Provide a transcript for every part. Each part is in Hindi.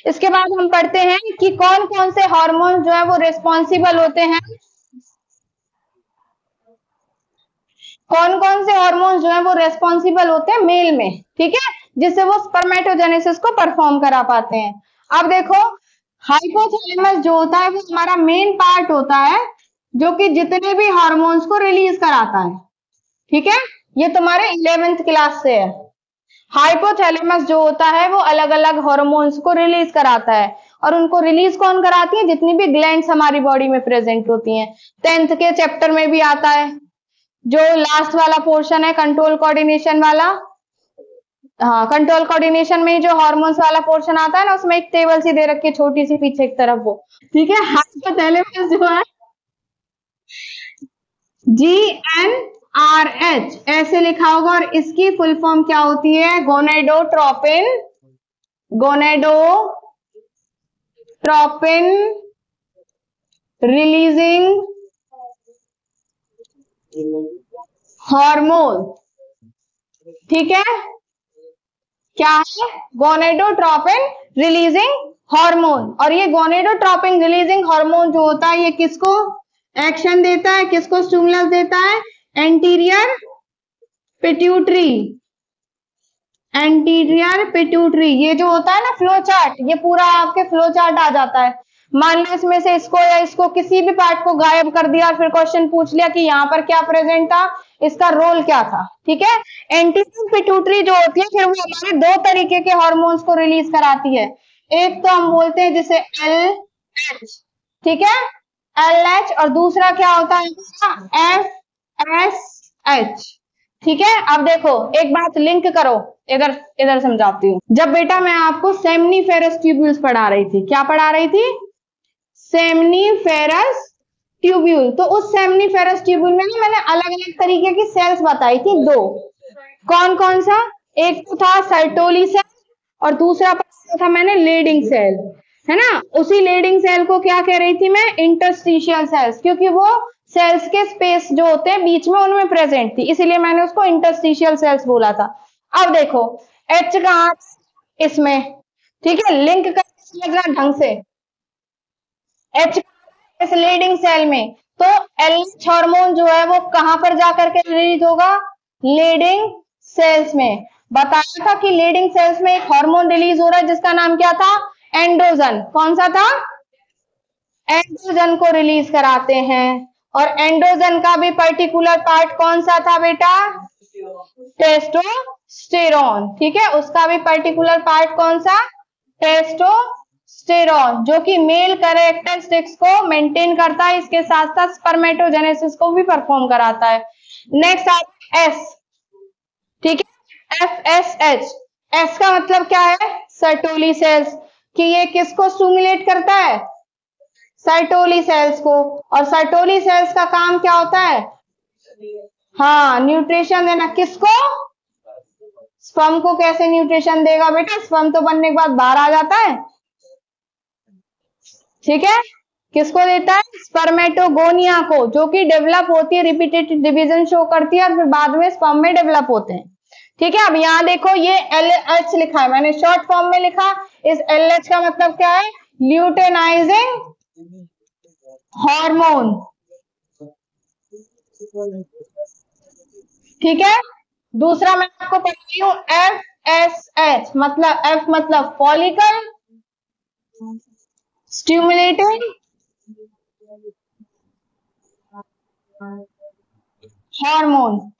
इसके बाद हम पढ़ते हैं कि कौन कौन से हार्मोन जो है वो रिस्पॉन्सिबल होते हैं, कौन कौन से हार्मोन जो है वो रेस्पॉन्सिबल होते हैं मेल में, ठीक है, जिससे वो स्पर्मेटोजेनेसिस को परफॉर्म करा पाते हैं। अब देखो, हाइपोथैलेमस जो होता है वो हमारा मेन पार्ट होता है जो कि जितने भी हार्मोन्स को रिलीज कराता है, ठीक है, ये तुम्हारे 11th क्लास से है। हाइपोथैलेमस जो होता है वो अलग अलग हार्मोन्स को रिलीज कराता है, और उनको रिलीज कौन कराती है, जितनी भी ग्लैंड्स हमारी बॉडी में प्रेजेंट होती हैं। 10th के चैप्टर में भी आता है, जो लास्ट वाला पोर्शन है कंट्रोल कोऑर्डिनेशन वाला, हाँ, कंट्रोल कोऑर्डिनेशन में जो हार्मोन्स वाला पोर्शन आता है ना, उसमें एक टेबल सी दे रखी है छोटी सी पीछे एक तरफ, वो ठीक है। हाइपोथैलेमस जो है GnRH ऐसे लिखा होगा, और इसकी फुल फॉर्म क्या होती है, गोनेडोट्रोपिन, गोनेडोट्रोपिन रिलीजिंग हार्मोन, ठीक है, क्या है, गोनेडोट्रोपिन रिलीजिंग हार्मोन। और ये गोनेडोट्रोपिन रिलीजिंग हार्मोन जो होता है ये किसको एक्शन देता है, किसको स्टिमुलस देता है, एंटीरियर पिट्यूटरी, एंटीरियर पिट्यूटरी। ये जो होता है ना फ्लो चार्ट, ये पूरा आपके फ्लो चार्ट आ जाता है। मान लो इसमें से इसको या इसको किसी भी पार्ट को गायब कर दिया और फिर क्वेश्चन पूछ लिया कि यहाँ पर क्या प्रेजेंट था, इसका रोल क्या था, ठीक है। एंटीरियर पिट्यूटरी जो होती है फिर वो हमारे दो तरीके के हार्मोन्स को रिलीज कराती है। एक तो हम बोलते हैं जिसे LH, ठीक है, LH, और दूसरा क्या होता है FSH, ठीक है। अब देखो एक बात लिंक करो, इधर इधर समझाती हूँ। जब बेटा मैं आपको सेमनीफेरस ट्यूब्यूल्स पढ़ा रही थी, क्या पढ़ा रही थी, सेमनीफेरस ट्यूब्यूल, तो उस सेमनीफेरस ट्यूब्यूल में ना मैंने अलग अलग तरीके की सेल्स बताई थी, दो, कौन कौन सा, एक तो था सर्टोली सेल और दूसरा था मैंने लीडिंग सेल, है ना। उसी लीडिंग सेल को क्या कह रही थी मैं, इंटरस्टिशियल सेल्स, क्योंकि वो सेल्स के स्पेस जो होते हैं बीच में उनमें प्रेजेंट थी, इसीलिए मैंने उसको इंटरस्टिशियल सेल्स बोला था। अब देखो H कहां, इसमें, ठीक है, लिंक कर ढंग से, H इस लीडिंग सेल में, तो LH हार्मोन जो है वो कहां पर जाकर के रिलीज होगा, लीडिंग सेल्स में। बताया था कि लीडिंग सेल्स में एक हार्मोन रिलीज हो रहा है जिसका नाम क्या था, एंड्रोजन। कौन सा था, एंड्रोजन को रिलीज कराते हैं। और एंड्रोजन का भी पर्टिकुलर पार्ट कौन सा था बेटा, टेस्टोस्टेरोन, ठीक है, उसका भी पर्टिकुलर पार्ट कौन सा, टेस्टोस्टेरोन, जो कि मेल कैरेक्टरिस्टिक्स को मेंटेन करता है, इसके साथ साथ स्पर्मेटोजेनेसिस को भी परफॉर्म कराता है। नेक्स्ट आता है S, ठीक है, FSH, S का मतलब क्या है, सर्टोली सेल्स, कि ये किसको स्टिमुलेट करता है, सर्टोली सेल्स को। और सर्टोली सेल्स का काम क्या होता है, हाँ, न्यूट्रिशन देना, किसको, स्पर्म को। कैसे न्यूट्रिशन देगा बेटा, स्पर्म तो बनने के बाद बाहर आ जाता है, ठीक है, किसको देता है, स्पर्मेटोगोनिया को, जो कि डेवलप होती है, रिपीटेड डिवीजन शो करती है और फिर बाद में स्पर्म में डेवलप होते हैं, ठीक है। अब यहां देखो ये LH लिखा है, मैंने शॉर्ट फॉर्म में लिखा, इस LH का मतलब क्या है, ल्यूटेनाइजिंग हार्मोन, ठीक है। दूसरा मैं आपको पढ़ाई हूं FSH, मतलब F मतलब फॉलिकल स्टिमुलेटिंग हार्मोन।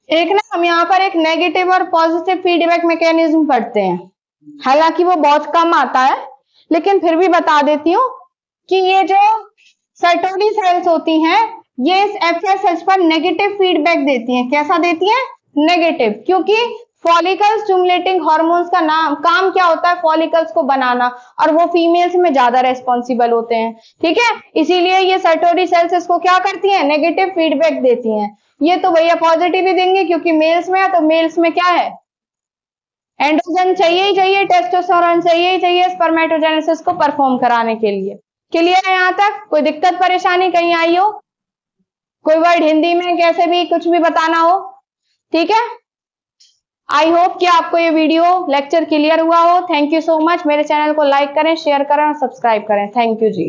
एक ना हम यहाँ पर एक नेगेटिव और पॉजिटिव फीडबैक मैकेनिज्म पढ़ते हैं, हालांकि वो बहुत कम आता है, लेकिन फिर भी बता देती हूँ कि ये जो सर्टोली सेल्स होती हैं ये इस FSH पर नेगेटिव फीडबैक देती हैं। कैसा देती हैं, नेगेटिव, क्योंकि फॉलिकल स्टिमुलेटिंग हार्मोन्स का नाम काम क्या होता है, फॉलिकल्स को बनाना, और वो फीमेल्स में ज्यादा रेस्पॉन्सिबल होते हैं, ठीक है। इसीलिए ये सर्टोली सेल्स इसको क्या करती हैं, नेगेटिव फीडबैक देती हैं। ये तो भैया पॉजिटिव ही देंगे क्योंकि मेल्स में है, तो मेल्स में क्या है, एंड्रोजन चाहिए ही चाहिए, टेस्टोस्टेरोन चाहिए ही चाहिए स्पर्मेटोजेनेसिस को परफॉर्म कराने के लिए। क्लियर है यहां तक, कोई दिक्कत परेशानी कहीं आई हो, कोई वर्ड हिंदी में कैसे भी कुछ भी बताना हो, ठीक है। आई होप कि आपको ये वीडियो लेक्चर क्लियर हुआ हो। Thank you so much. मेरे चैनल को लाइक करें, शेयर करें और सब्सक्राइब करें। Thank you ji.